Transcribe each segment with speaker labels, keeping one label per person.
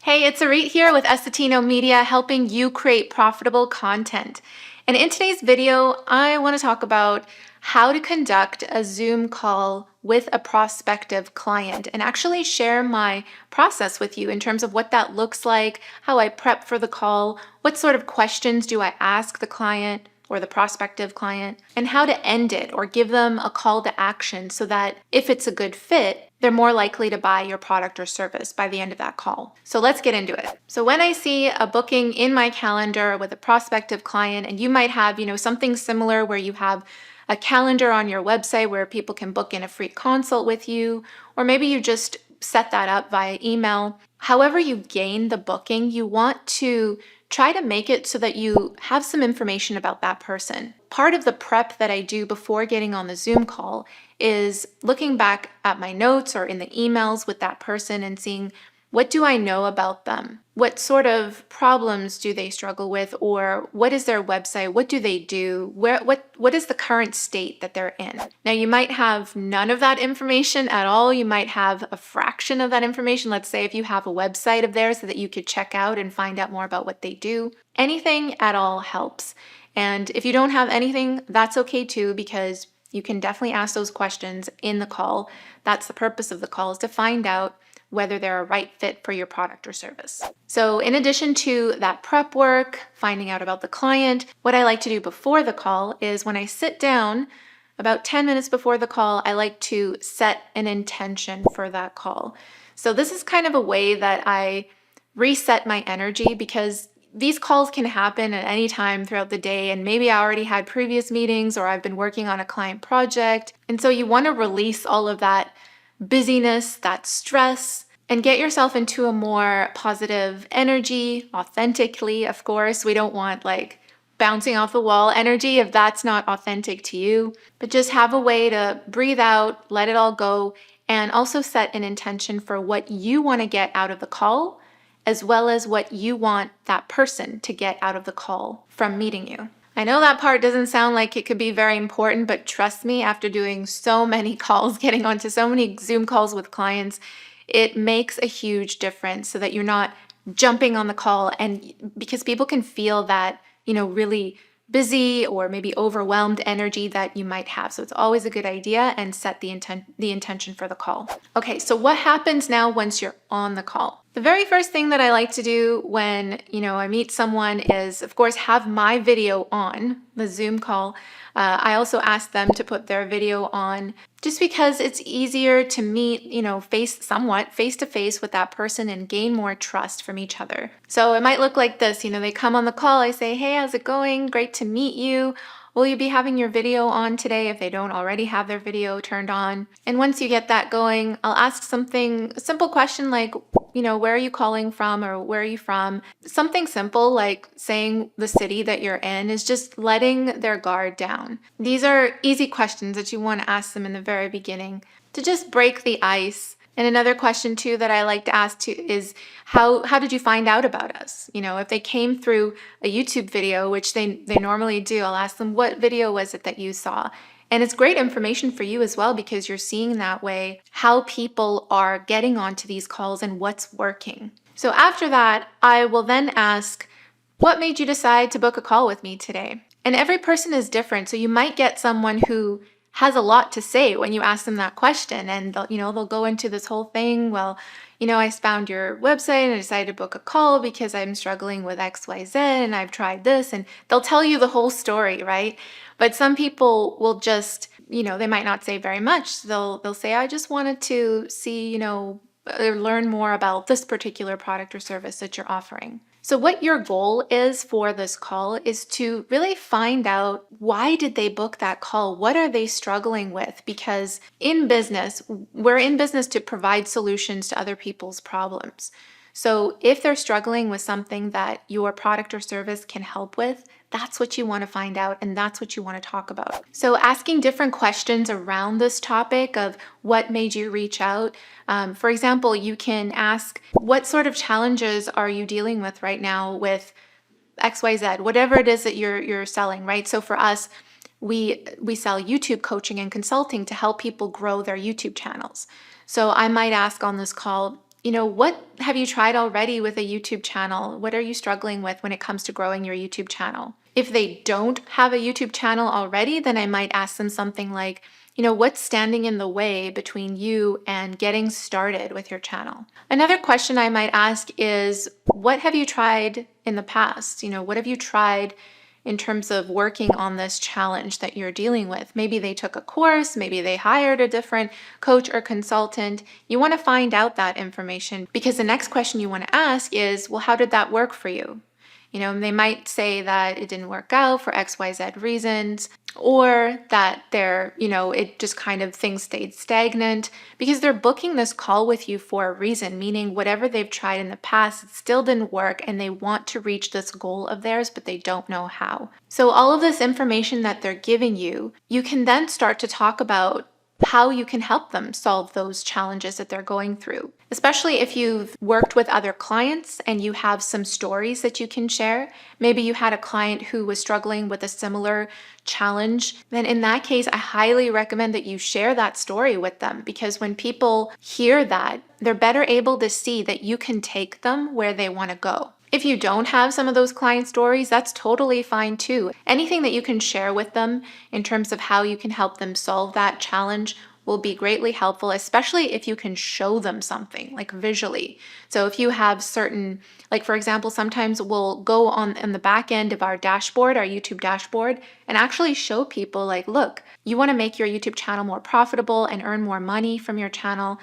Speaker 1: Hey, it's Arit here with Essetinomedia, helping you create profitable content. And in today's video, I want to talk about how to conduct a Zoom call with a prospective client and actually share my process with you in terms of what that looks like, how I prep for the call, what sort of questions do I ask the client or the prospective client, and how to end it or give them a call to action so that if it's a good fit, they're more likely to buy your product or service by the end of that call. So let's get into it. So when I see a booking in my calendar with a prospective client, and you might have, something similar where you have a calendar on your website where people can book in a free consult with you, or maybe you just set that up via email. However you gain the booking, you want to try to make it so that you have some information about that person. Part of the prep that I do before getting on the Zoom call is looking back at my notes or in the emails with that person and seeing, what do I know about them? What sort of problems do they struggle with? Or what is their website? What do they do? What is the current state that they're in? Now, you might have none of that information at all. You might have a fraction of that information. Let's say if you have a website of theirs so that you could check out and find out more about what they do. Anything at all helps. And if you don't have anything, that's okay too, because you can definitely ask those questions in the call. That's the purpose of the call, is to find out whether they're a right fit for your product or service. So in addition to that prep work, finding out about the client, what I like to do before the call is when I sit down, about 10 minutes before the call, I like to set an intention for that call. So this is kind of a way that I reset my energy, because these calls can happen at any time throughout the day, and maybe I already had previous meetings or I've been working on a client project. And so you want to release all of that busyness, that stress, and get yourself into a more positive energy, authentically, of course. We don't want like bouncing off the wall energy if that's not authentic to you, but just have a way to breathe out, let it all go, and also set an intention for what you want to get out of the call, as well as what you want that person to get out of the call from meeting you. I know that part doesn't sound like it could be very important, but trust me, after doing so many calls, getting onto so many Zoom calls with clients, it makes a huge difference so that you're not jumping on the call, and because people can feel that, really busy or maybe overwhelmed energy that you might have. So it's always a good idea, and set the intention for the call. Okay, so what happens now once you're on the call? The very first thing that I like to do when, I meet someone is, of course, have my video on the Zoom call. I also ask them to put their video on, just because it's easier to meet, face to face with that person and gain more trust from each other. So it might look like this, they come on the call, I say, hey, how's it going? Great to meet you. Will you be having your video on today if they don't already have their video turned on? And once you get that going, I'll ask a simple question like, where are you calling from, or where are you from? Something simple like saying the city that you're in is just letting their guard down. These are easy questions that you want to ask them in the very beginning to just break the ice. And another question too that I like to ask too is, how did you find out about us? If they came through a YouTube video, which they normally do, I'll ask them, what video was it that you saw? And it's great information for you as well, because you're seeing that way how people are getting onto these calls and what's working. So after that, I will then ask, what made you decide to book a call with me today? And every person is different. So you might get someone who has a lot to say when you ask them that question, and they'll go into this whole thing. Well, I found your website and I decided to book a call because I'm struggling with XYZ and I've tried this, and they'll tell you the whole story, right? But some people will just, they might not say very much. They'll say, I just wanted to see, learn more about this particular product or service that you're offering. So what your goal is for this call is to really find out, why did they book that call? What are they struggling with? Because in business, we're in business to provide solutions to other people's problems. So if they're struggling with something that your product or service can help with, that's what you want to find out, and that's what you want to talk about. So asking different questions around this topic of what made you reach out. For example, you can ask, what sort of challenges are you dealing with right now with XYZ, whatever it is that you're selling, right? So for us, we sell YouTube coaching and consulting to help people grow their YouTube channels. So I might ask on this call, What have you tried already with a YouTube channel? What are you struggling with when it comes to growing your YouTube channel? If they don't have a YouTube channel already, then I might ask them something like, what's standing in the way between you and getting started with your channel? Another question I might ask is, what have you tried in the past? What have you tried in terms of working on this challenge that you're dealing with? Maybe they took a course, maybe they hired a different coach or consultant. You want to find out that information because the next question you want to ask is, well, how did that work for you? They might say that it didn't work out for XYZ reasons, or that it just kind of things stayed stagnant because they're booking this call with you for a reason, meaning whatever they've tried in the past, it still didn't work and they want to reach this goal of theirs, but they don't know how. So all of this information that they're giving you, you can then start to talk about how you can help them solve those challenges that they're going through. Especially if you've worked with other clients and you have some stories that you can share. Maybe you had a client who was struggling with a similar challenge. Then in that case, I highly recommend that you share that story with them because when people hear that, they're better able to see that you can take them where they want to go. If you don't have some of those client stories, that's totally fine too. Anything that you can share with them in terms of how you can help them solve that challenge will be greatly helpful, especially if you can show them something like visually. So if you have certain, like for example, sometimes we'll go on in the back end of our dashboard, our YouTube dashboard, and actually show people like, look, you want to make your YouTube channel more profitable and earn more money from your channel.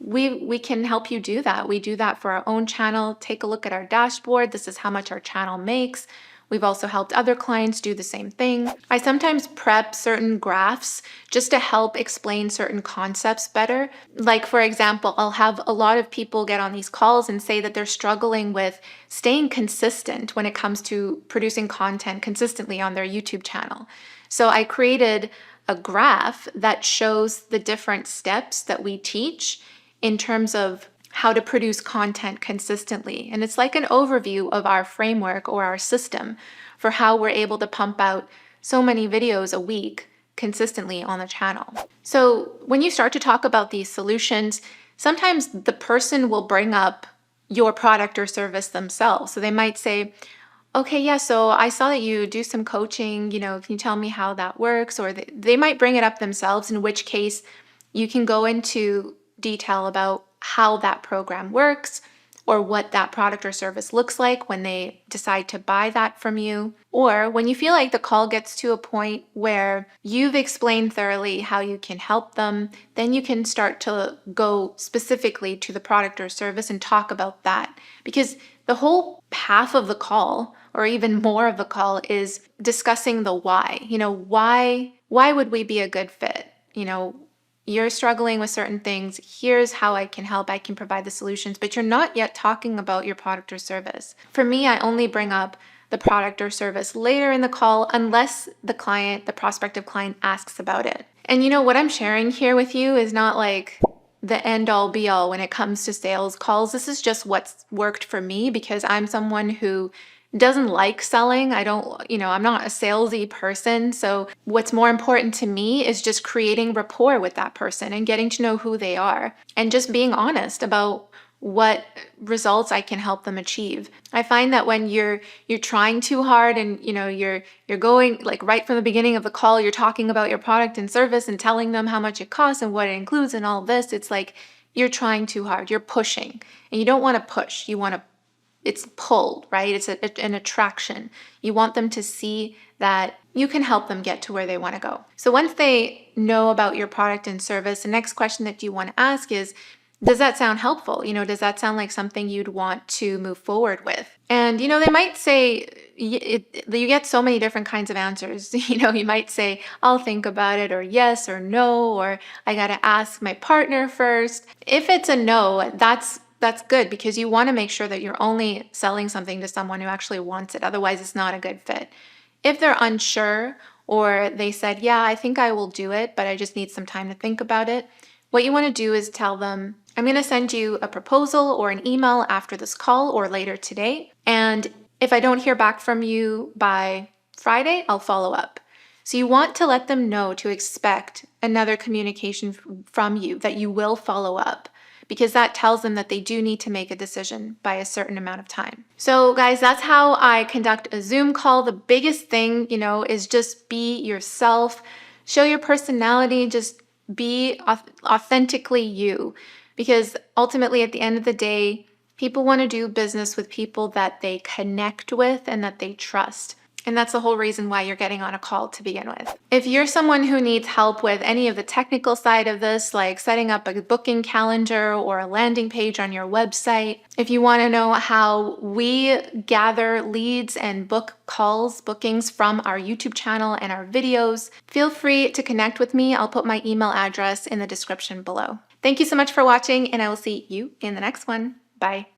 Speaker 1: We can help you do that. We do that for our own channel. Take a look at our dashboard. This is how much our channel makes. We've also helped other clients do the same thing. I sometimes prep certain graphs just to help explain certain concepts better. Like for example, I'll have a lot of people get on these calls and say that they're struggling with staying consistent when it comes to producing content consistently on their YouTube channel. So I created a graph that shows the different steps that we teach in terms of how to produce content consistently. And it's like an overview of our framework or our system for how we're able to pump out so many videos a week consistently on the channel. So when you start to talk about these solutions, sometimes the person will bring up your product or service themselves. So they might say, okay, yeah, so I saw that you do some coaching, can you tell me how that works? Or they might bring it up themselves, in which case you can go into detail about how that program works or what that product or service looks like when they decide to buy that from you. Or when you feel like the call gets to a point where you've explained thoroughly how you can help them, then you can start to go specifically to the product or service and talk about that. Because the whole half of the call, or even more of the call, is discussing the why. Why would we be a good fit? You're struggling with certain things. Here's how I can help. I can provide the solutions, but you're not yet talking about your product or service. For me, I only bring up the product or service later in the call unless the prospective client asks about it. And what I'm sharing here with you is not like the end all be all when it comes to sales calls. This is just what's worked for me because I'm someone who doesn't like selling. I'm not a salesy person. So what's more important to me is just creating rapport with that person and getting to know who they are and just being honest about what results I can help them achieve. I find that when you're trying too hard and you're going like right from the beginning of the call, you're talking about your product and service and telling them how much it costs and what it includes and all this, it's like you're trying too hard. You're pushing, and you don't want to push. It's pulled, right? It's an attraction. You want them to see that you can help them get to where they want to go. So once they know about your product and service, the next question that you want to ask is, does that sound helpful? Does that sound like something you'd want to move forward with? And, they might say, you get so many different kinds of answers. You might say, I'll think about it, or yes, or no, or I got to ask my partner first. If it's a no, that's good because you want to make sure that you're only selling something to someone who actually wants it. Otherwise, it's not a good fit. If they're unsure or they said, yeah, I think I will do it, but I just need some time to think about it, what you want to do is tell them, I'm going to send you a proposal or an email after this call or later today. And if I don't hear back from you by Friday, I'll follow up. So you want to let them know to expect another communication from you, that you will follow up. because that tells them that they do need to make a decision by a certain amount of time. So guys, that's how I conduct a Zoom call. The biggest thing, is just be yourself, show your personality, just be authentically you, because ultimately at the end of the day, people want to do business with people that they connect with and that they trust. And that's the whole reason why you're getting on a call to begin with. If you're someone who needs help with any of the technical side of this, like setting up a booking calendar or a landing page on your website, if you want to know how we gather leads and book bookings from our YouTube channel and our videos, feel free to connect with me. I'll put my email address in the description below. Thank you so much for watching, and I will see you in the next one. Bye.